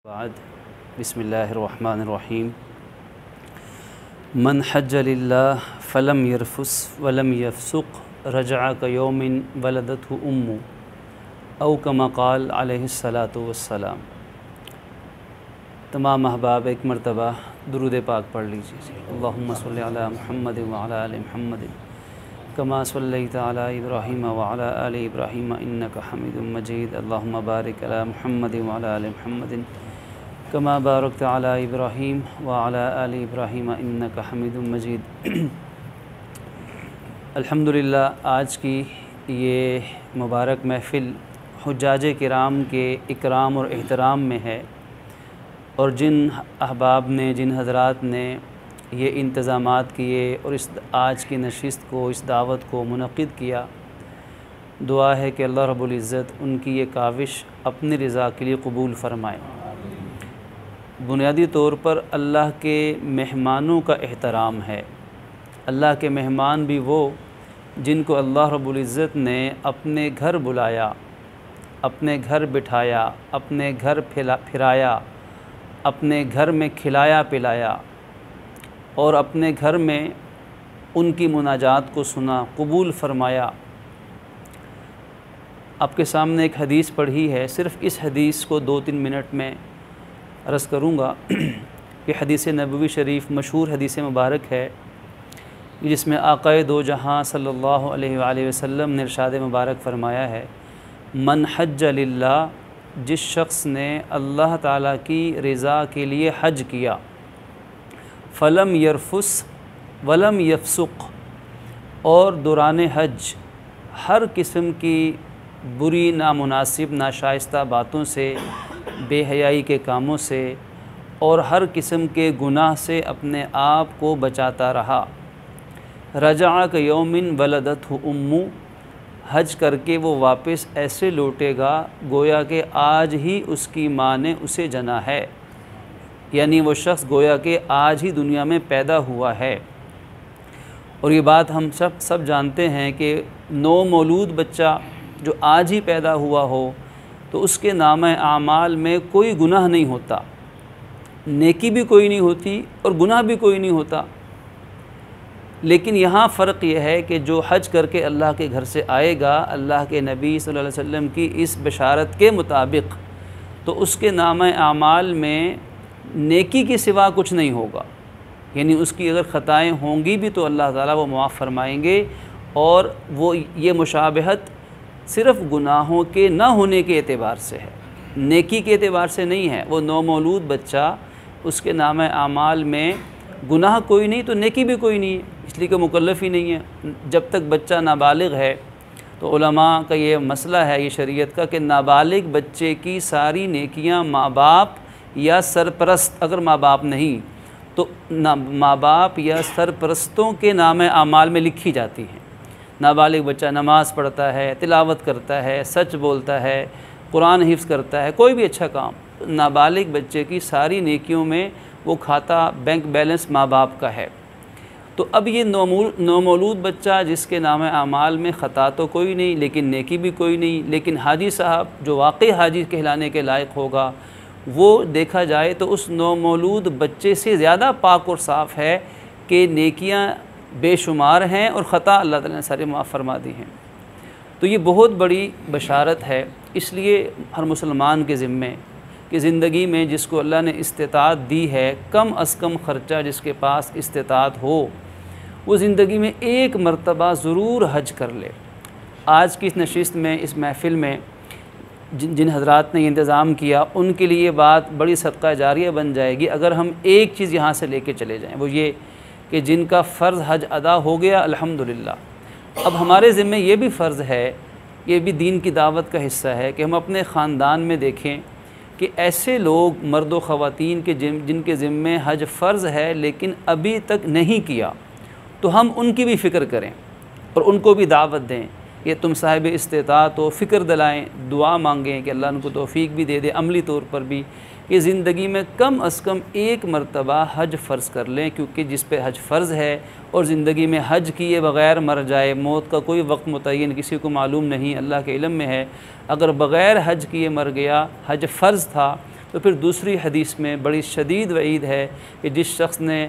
बाद बिस्मिल्लाहिर्रहमानिर्रहीम। मन हज्ज लिल्लाह फ़लम यरफुस वलम यफसुक रजअ कयौमिन वलदतहु उम्मु औ कमा क़ाल अलैहिस्सलातु वस्सलाम। तमाम अहबाब एक मरतबा दुरूद पाक पढ़ लीजिए। अल्लाहुम्मा सल्लि अला मुहम्मद व अला आलि मुहम्मद कमा सल्लैता अला इब्राहीम व अला आलि इब्राहीम इन्नका हमीदुम मजीद। अल्लाहुम्मा बारिक अला मुहम्मद व अला आलि मुहम्मद कमा बारकता अला इब्राहीम व अला आलि इब्राहीम इन्नका हमीदुम मजीद। अल्हम्दुलिल्लाह, आज की ये मुबारक महफ़िल हुज्जाज किराम के इकराम और एहतराम में है, और जिन अहबाब ने, जिन हज़रात ने ये इंतज़ामात किए और इस आज की नशिस्त को, इस दावत को मुनक़िद किया, दुआ है कि अल्लाह रब्बुल इज़्ज़त उनकी ये काविश अपनी रज़ा के लिए कबूल फ़रमाए। बुनियादी तौर पर अल्लाह के मेहमानों का एहतराम है। अल्लाह के मेहमान भी वो जिनको अल्लाह रब्बुल इज़्ज़त ने अपने घर बुलाया, अपने घर बिठाया, अपने घर फिराया, अपने घर में खिलाया पिलाया और अपने घर में उनकी मुनाजात को सुना, कबूल फ़रमाया। आपके सामने एक हदीस पढ़ी है, सिर्फ़ इस हदीस को 2-3 मिनट में अर्ज़ करूँगा कि हदीस नबवी शरीफ मशहूर हदीस मुबारक है, जिसमें आक़ाए दो जहाँ सल्लल्लाहु अलैहि वसल्लम ने इरशाद मुबारक फ़रमाया है, मन हज्ज लिल्लाह, जिस शख्स ने अल्लाह ताला की रज़ा के लिए हज किया, फ़लम यरफुस वलम यफसुक, और दौरान हज हर किस्म की बुरी, नामुनासिब, नाशाइस्ता बातों से, बेहयाई के कामों से और हर किस्म के गुनाह से अपने आप को बचाता रहा। रजअ कयौमिन वलदतहु उम्मु, हज करके वो वापस ऐसे लौटेगा गोया कि आज ही उसकी माँ ने उसे जना है, यानी वो शख्स गोया कि आज ही दुनिया में पैदा हुआ है। और ये बात हम सब जानते हैं कि नौ मौलूद बच्चा जो आज ही पैदा हुआ हो तो उसके नामे आमाल में कोई गुनाह नहीं होता, नेकी भी कोई नहीं होती और गुनाह भी कोई नहीं होता। लेकिन यहाँ फ़र्क यह है कि जो हज करके अल्लाह के घर से आएगा, अल्लाह के नबी सल्लल्लाहु अलैहि वसल्लम की इस बशारत के मुताबिक, तो उसके नामे आमाल में नेकी के सिवा कुछ नहीं होगा। यानी उसकी अगर ख़ताएँ होंगी भी तो अल्लाह ताला वो मुआफ़ फरमाएंगे, और वो ये मुशाबहत सिर्फ़ गुनाहों के ना होने के एतबार से है, नेकी के एतबार से नहीं है। वो नौमौलूद बच्चा, उसके नामे आमाल में गुनाह कोई नहीं तो नेकी भी कोई नहीं है, इसलिए कि मुकल्लफ़ ही नहीं है। जब तक बच्चा नाबालिग है तो उलमा का ये मसला है, ये शरीयत का, कि नाबालिग बच्चे की सारी नेकियां माँ बाप या सरपरस्त, अगर माँ बाप नहीं तो माँ बाप या सरपरस्तों के नामे आमाल में लिखी जाती हैं। नाबालिग बच्चा नमाज़ पढ़ता है, तिलावत करता है, सच बोलता है, कुरान हिफ्ज़ करता है, कोई भी अच्छा काम, नाबालिग बच्चे की सारी नेकियों में वो खाता, बैंक बैलेंस माँ बाप का है। तो अब ये नौमौलूद बच्चा जिसके नाम आमाल में ख़ता तो कोई नहीं, लेकिन नेकी भी कोई नहीं, लेकिन हाजी साहब जो वाकई हाजी कहलाने के लायक होगा, वो देखा जाए तो उस नौमौलूद बच्चे से ज़्यादा पाक और साफ़ है कि नेकियां बेशुमार हैं और ख़ता अल्लाह ताला ने सारे माफ़ फरमा दी हैं। तो ये बहुत बड़ी बशारत है। इसलिए हर मुसलमान के ज़िम्मे कि ज़िंदगी में जिसको अल्लाह ने इस्तिताअत दी है, कम अज़ कम ख़र्चा जिसके पास इस्तिताअत हो, वो ज़िंदगी में एक मरतबा ज़रूर हज कर ले। आज की इस नशिस्त में, इस महफ़िल में जिन हज़रात ने इंतज़ाम किया, उनके लिए बात बड़ी सदका जारिया बन जाएगी अगर हम एक चीज़ यहाँ से लेके चले जाएँ, वो ये कि जिनका फ़र्ज़ हज अदा हो गया अल्हम्दुलिल्लाह, अब हमारे ज़िम्मे ये भी फ़र्ज़ है, ये भी दीन की दावत का हिस्सा है कि हम अपने ख़ानदान में देखें कि ऐसे लोग, मर्द व ख़वातीन के जिनके ज़िम्मे हज फ़र्ज़ है लेकिन अभी तक नहीं किया, तो हम उनकी भी फ़िक्र करें और उनको भी दावत दें कि तुम साहिब इस्तिताअत हो, फ़िक्र दिलाएँ, दुआ मांगें कि अल्लाह उनको तौफ़ीक भी दे दे, अमली तौर पर भी, कि ज़िंदगी में कम अज़ कम एक मरतबा हज फ़र्ज़ कर लें। क्योंकि जिस पे हज फ़र्ज़ है और ज़िंदगी में हज किए बग़ैर मर जाए, मौत का कोई वक्त मुतय्यन किसी को मालूम नहीं, अल्लाह के इल्म में है, अगर बग़ैर हज किए मर गया, हज फ़र्ज़ था, तो फिर दूसरी हदीस में बड़ी शदीद वईद है कि जिस शख्स ने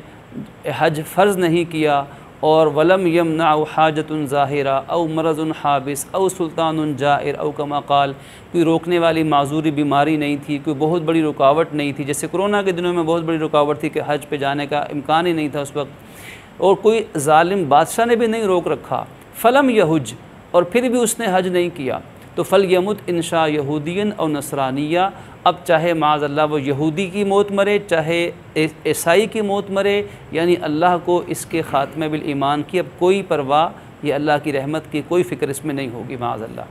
हज फ़र्ज़ नहीं किया और वलम यमना हाजतुन ज़ाहिरा औ मरज़ुन हाबिस औ सुल्तानुन जाइर औ कमा क़ाल, कोई रोकने वाली माजूरी बीमारी नहीं थी, कोई बहुत बड़ी रुकावट नहीं थी। जैसे कोरोना के दिनों में बहुत बड़ी रुकावट थी कि हज पे जाने का इम्कान ही नहीं था उस वक्त, और कोई ज़ालिम बादशाह ने भी नहीं रोक रखा। फ़लम यहुज, और फिर भी उसने हज नहीं किया, तो फ़ल यमुत इंशा यहूदियन और नसरानिया, अब चाहे माज़अल्लाह वो यहूदी की मौत मरे, चाहे ईसाई की मौत मरे, यानी अल्लाह को इसके ख़ात्मे बिल ईमान की अब कोई परवाह, ये अल्लाह की रहमत की कोई फ़िक्र इसमें नहीं होगी माज़अल्लाह।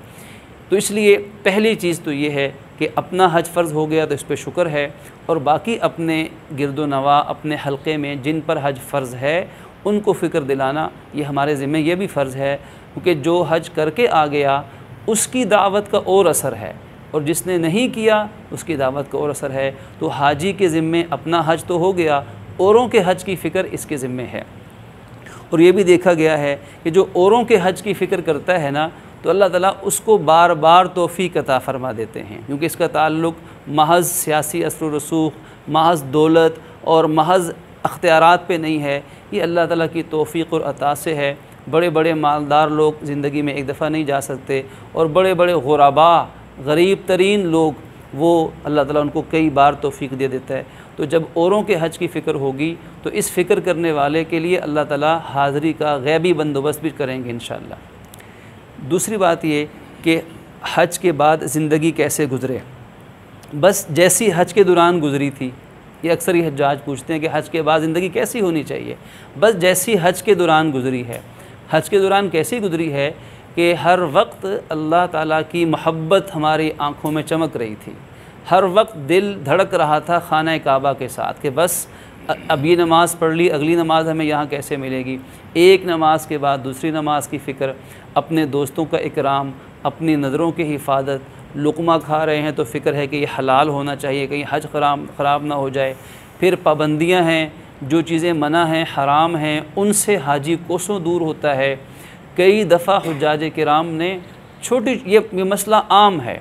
तो इसलिए पहली चीज़ तो ये है कि अपना हज फ़र्ज़ हो गया तो इस पर शुक्र है, और बाकी अपने गिरदो नवा अपने हलक़े में जिन पर हज फ़र्ज़ है उनको फ़िक्र दिलाना ये हमारे ज़िम्मे ये भी फ़र्ज़ है, क्योंकि जो हज करके आ गया उसकी दावत का और असर है, और जिसने नहीं किया उसकी दावत का और असर है। तो हाजी के ज़िम्मे अपना हज तो हो गया, औरों के हज की फ़िक्र इसके ज़िम्मे है। और ये भी देखा गया है कि जो औरों के हज की फ़िक्र करता है ना, तो अल्लाह ताला उसको बार बार तौफ़ीक़ अता फ़रमा देते हैं, क्योंकि इसका ताल्लुक़ महज़ सियासी असर व रसूख़, महज़ दौलत और महज़ अख्तियारात पे नहीं है, ये अल्लाह ताला की तौफ़ीक़ और अता से है। बड़े बड़े मालदार लोग ज़िंदगी में एक दफ़ा नहीं जा सकते, और बड़े बड़े गुरबा गरीब तरीन लोग वो अल्लाह ताला उनको कई बार तौफ़ीक़ दे देता है। तो जब औरों के हज की फ़िक्र होगी तो इस फ़िक्र करने वाले के लिए अल्लाह ताला हाज़री का गैबी बंदोबस्त भी करेंगे इंशाअल्लाह। दूसरी बात ये कि हज के बाद ज़िंदगी कैसे गुज़रे, बस जैसी हज के दौरान गुज़री थी, ये अक्सर ही हज्जाज पूछते हैं कि हज के बाद ज़िंदगी कैसी होनी चाहिए, बस जैसी हज के दौरान गुज़री है। हज के दौरान कैसी गुज़री है कि हर वक्त अल्लाह ताला की मोहब्बत हमारी आँखों में चमक रही थी, हर वक्त दिल धड़क रहा था खाना काबा के साथ कि बस अब ये नमाज़ पढ़ ली, अगली नमाज़ हमें यहाँ कैसे मिलेगी। एक नमाज के बाद दूसरी नमाज की फ़िक्र, अपने दोस्तों का इकराम, अपनी नज़रों की हिफाजत, लुक़मा खा रहे हैं तो फ़िक्र है कि ये हलाल होना चाहिए, कहीं हज ख़राब ना हो जाए। फिर पाबंदियाँ हैं, जो चीज़ें मना हैं, हराम हैं, उनसे हाजी कोसों दूर होता है। कई दफ़ा हुज्जाज किराम ने छोटी ये मसला आम है,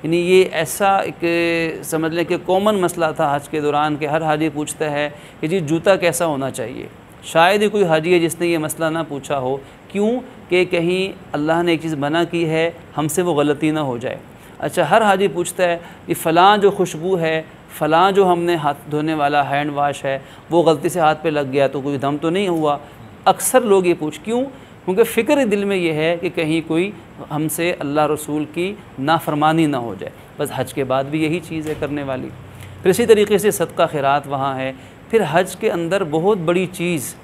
यानी ये ऐसा एक समझ लें कि कॉमन मसला था हज के दौरान कि हर हाजी पूछता है कि जी जूता कैसा होना चाहिए। शायद ही कोई हाजी है जिसने ये मसला ना पूछा हो, क्यों कि कहीं अल्लाह ने एक चीज़ मना की है, हमसे वो गलती ना हो जाए। अच्छा, हर हाजी पूछता है कि फ़लाँ जो खुशबू है, फ़लाँ जो हमने हाथ धोने वाला हैंड वाश है, वो गलती से हाथ पे लग गया तो कोई दम तो नहीं हुआ। अक्सर लोग ये क्यों, क्योंकि फ़िक्र दिल में ये है कि कहीं कोई हमसे अल्लाह रसूल की नाफरमानी ना हो जाए। बस हज के बाद भी यही चीज़ है करने वाली। फिर इसी तरीके से सदका खैरात वहाँ है। फिर हज के अंदर बहुत बड़ी चीज़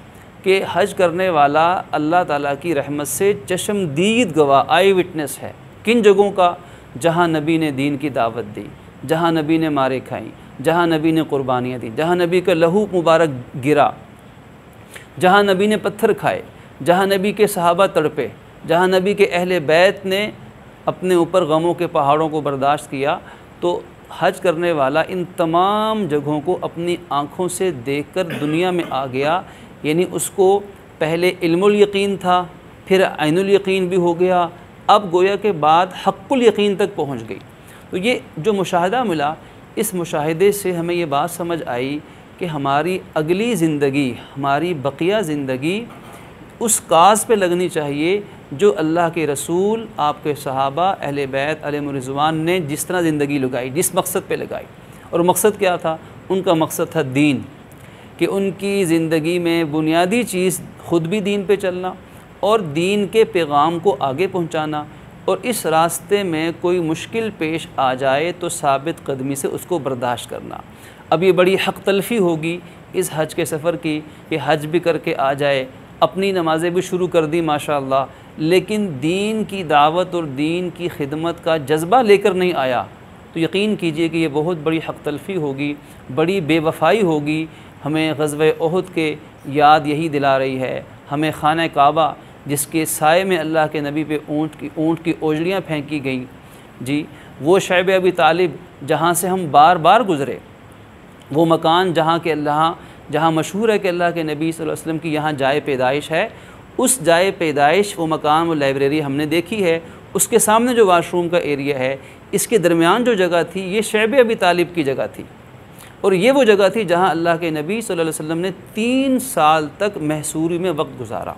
कि हज करने वाला अल्लाह ताला की रहमत से चश्मदीद गवाह, आई विटनेस है। किन जगहों का? जहाँ नबी ने दीन की दावत दी, जहाँ नबी ने मारे खाई, जहाँ नबी ने कुर्बानियाँ दी, जहाँ नबी का लहू मुबारक गिरा, जहाँ नबी ने पत्थर खाए, जहाँ नबी के सहाबा तड़पे, जहाँ नबी के अहले बैत ने अपने ऊपर गमों के पहाड़ों को बर्दाश्त किया। तो हज करने वाला इन तमाम जगहों को अपनी आँखों से देखकर दुनिया में आ गया, यानी उसको पहले इल्मुल यकीन था, फिर ऐनुल यकीन भी हो गया, अब गोया के बाद हक़्क़ुल यकीन तक पहुँच गई। तो ये जो मुशाहिदा मिला, इस मुशाहिदे से हमें ये बात समझ आई कि हमारी अगली ज़िंदगी, हमारी बकिया ज़िंदगी उस काज पे लगनी चाहिए जो अल्लाह के रसूल, आपके सहाबा, अहले बैत अलैहिम रिज़वान ने जिस तरह ज़िंदगी लगाई, जिस मकसद पे लगाई। और मकसद क्या था? उनका मकसद था दीन, कि उनकी ज़िंदगी में बुनियादी चीज़ ख़ुद भी दीन पे चलना और दीन के पैगाम को आगे पहुँचाना, और इस रास्ते में कोई मुश्किल पेश आ जाए तो साबित कदमी से उसको बर्दाश्त करना। अब ये बड़ी हक़ तलफ़ी होगी इस हज के सफ़र की कि हज भी करके आ जाए, अपनी नमाज़ें भी शुरू कर दी माशाअल्लाह, लेकिन दीन की दावत और दीन की खिदमत का जज्बा लेकर नहीं आया, तो यकीन कीजिए कि ये बहुत बड़ी हक़ तलफ़ी होगी, बड़ी बेवफ़ाई होगी। हमें ग़ज़वे उहद के याद यही दिला रही है, हमें खाना काबा जिसके साए में अल्लाह के नबी पे ऊँट की ओजड़ियाँ फेंकी गई, जी वो शैब अबी तालिब जहाँ से हम बार बार गुज़रे, वो मकान जहाँ मशहूर है कि अल्लाह के नबी सल्लल्लाहु अलैहि वसल्लम की यहाँ जाए पैदाइश है, उस जाए पैदाइश वो मकान, वो लाइब्रेरी हमने देखी है, उसके सामने जो वाशरूम का एरिया है, इसके दरमियान जो जगह थी, ये शैब अबी तालिब की जगह थी। और ये वो जगह थी जहाँ अल्लाह के नबी सल्लल्लाहु अलैहि वसल्लम ने 3 साल तक महसूरी में वक्त गुजारा।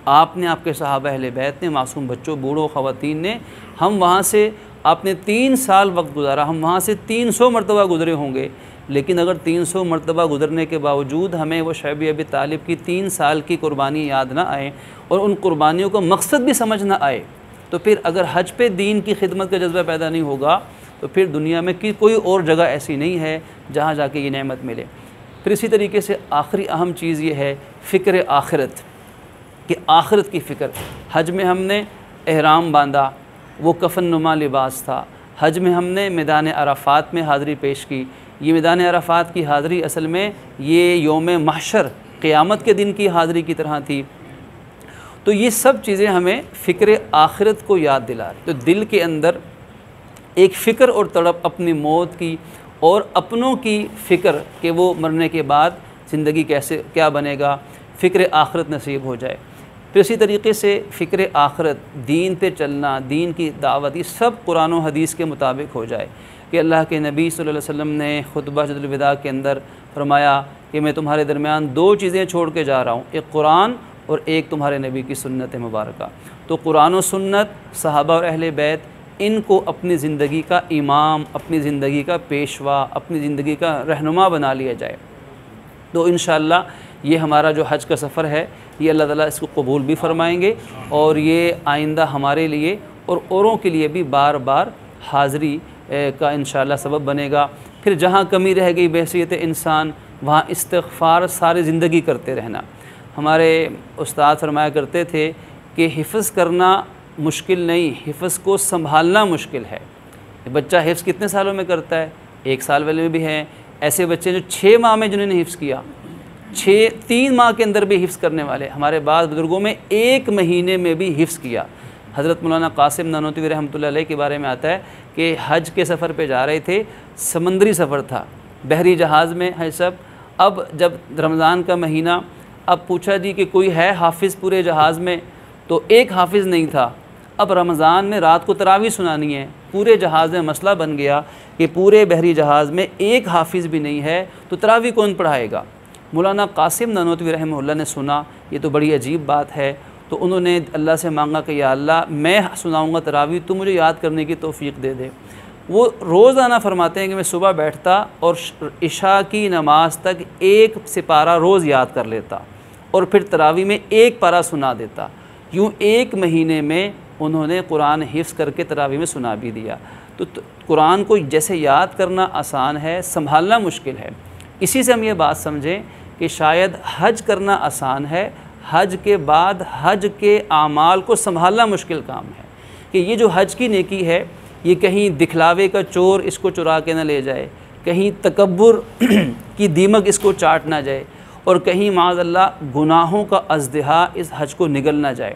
आपने, आपके सहाबा अहले बैत ने, मासूम बच्चों, बूढ़ों, ख़वातीन ने, हम वहाँ से, आपने 3 साल वक्त गुजारा। हम वहाँ से 300 मरतबा गुज़रे होंगे, लेकिन अगर 300 मरतबा गुज़रने के बावजूद हमें वो शैब अबी तालिब की 3 साल की कुर्बानी याद ना आए और उन कुर्बानियों का मकसद भी समझ ना आए, तो फिर अगर हज पे दीन की खिदमत का जज्बा पैदा नहीं होगा तो फिर दुनिया में कोई और जगह ऐसी नहीं है जहाँ जाके ये नेमत मिले। फिर इसी तरीके से आखिरी अहम चीज़ ये है फ़िक्र आखिरत, कि आखिरत की फ़िक्र। हज में हमने एहराम बांधा, वो कफन नुमा लिबास था। हज में हमने मैदान अराफ़ात में हाज़िरी पेश की। ये मैदान अराफ़ात की हाज़िरी असल में ये यौम महशर, क़यामत के दिन की हाज़िरी की तरह थी। तो ये सब चीज़ें हमें फ़िक्र आखिरत को याद दिला रही। तो दिल के अंदर एक फ़िक्र और तड़प अपनी मौत की और अपनों की फ़िक्र कि वो मरने के बाद ज़िंदगी कैसे, क्या बनेगा, फ़िक्र आखिरत नसीब हो जाए। फिर इसी तरीके से फ़िक्र आखिरत, दीन पे चलना, दीन की दावत, ये सब कुरान और हदीस के मुताबिक हो जाए। कि अल्लाह के नबी सल्लल्लाहु अलैहि वसल्लम ने खुतबा हज्जतुल विदा के अंदर फरमाया कि मैं तुम्हारे दरमियान 2 चीज़ें छोड़ के जा रहा हूँ, एक कुरान और एक तुम्हारे नबी की सुन्नत मुबारका। तो कुरान और सुन्नत, सहाबा और अहले बैत, इनको अपनी ज़िंदगी का इमाम, अपनी ज़िंदगी का पेशवा, अपनी ज़िंदगी का रहनुमा बना लिया जाए। तो इंशाअल्लाह ये हमारा जो हज का सफ़र है, ये अल्लाह ताला इसको कबूल भी फ़रमाएँगे और ये आइंदा हमारे लिए और औरों के लिए भी बार बार हाज़िरी का इंशाअल्लाह सबब बनेगा। फिर जहाँ कमी रह गई बहसीयत इंसान, वहाँ इस्तिग़फ़ार सारी ज़िंदगी करते रहना। हमारे उस्ताद फरमाया करते थे कि हिफ़्ज़ करना मुश्किल नहीं, हिफ़्ज़ को संभालना मुश्किल है। बच्चा हिफ़्ज़ कितने सालों में करता है? 1 साल वाले में भी हैं ऐसे बच्चे जो 6 माह में जिन्होंने हिफ़्ज़ किया, 3 माह के अंदर भी हिफ़्ज़ करने वाले। हमारे बाद बुज़ुर्गों में 1 महीने में भी हिफ़्ज़ किया। हज़रत मौलाना कासिम नानोतवी रहमतुल्लाह अलैह के बारे में आता है कि हज के सफ़र पे जा रहे थे, समंदरी सफ़र था, बहरी जहाज़ में है सब। अब जब रमज़ान का महीना, अब पूछा जी कि कोई है हाफिज़ पूरे जहाज़ में, तो एक हाफिज़ नहीं था। अब रमज़ान में रात को तरावी सुनानी है, पूरे जहाज़ में मसला बन गया कि पूरे बहरी जहाज़ में एक हाफिज़ भी नहीं है, तो तरावी कौन पढ़ाएगा। मौलाना कासिम नानोतवी रहमतुल्लाह ने सुना, ये तो बड़ी अजीब बात है। तो उन्होंने अल्लाह से मांगा कि या अल्लाह, मैं सुनाऊँगा तरावी, तो मुझे याद करने की तौफ़ीक़ दे दे। वो रोज़ाना फरमाते हैं कि मैं सुबह बैठता और इशा की नमाज तक 1 सिपारा रोज़ याद कर लेता और फिर तरावी में 1 पारा सुना देता। यूँ 1 महीने में उन्होंने कुरान हिफ्ज़ करके तरावी में सुना भी दिया। तो कुरान को जैसे याद करना आसान है, संभालना मुश्किल है। इसी से हम ये बात समझें कि शायद हज करना आसान है, हज के बाद हज के आमाल को संभालना मुश्किल काम है। कि ये जो हज की नेकी है, ये कहीं दिखलावे का चोर इसको चुरा के न ले जाए, कहीं तकब्बुर की दीमक इसको चाट ना जाए और कहीं माज़अल्लाह गुनाहों का अज़दिहा इस हज को निगल ना जाए।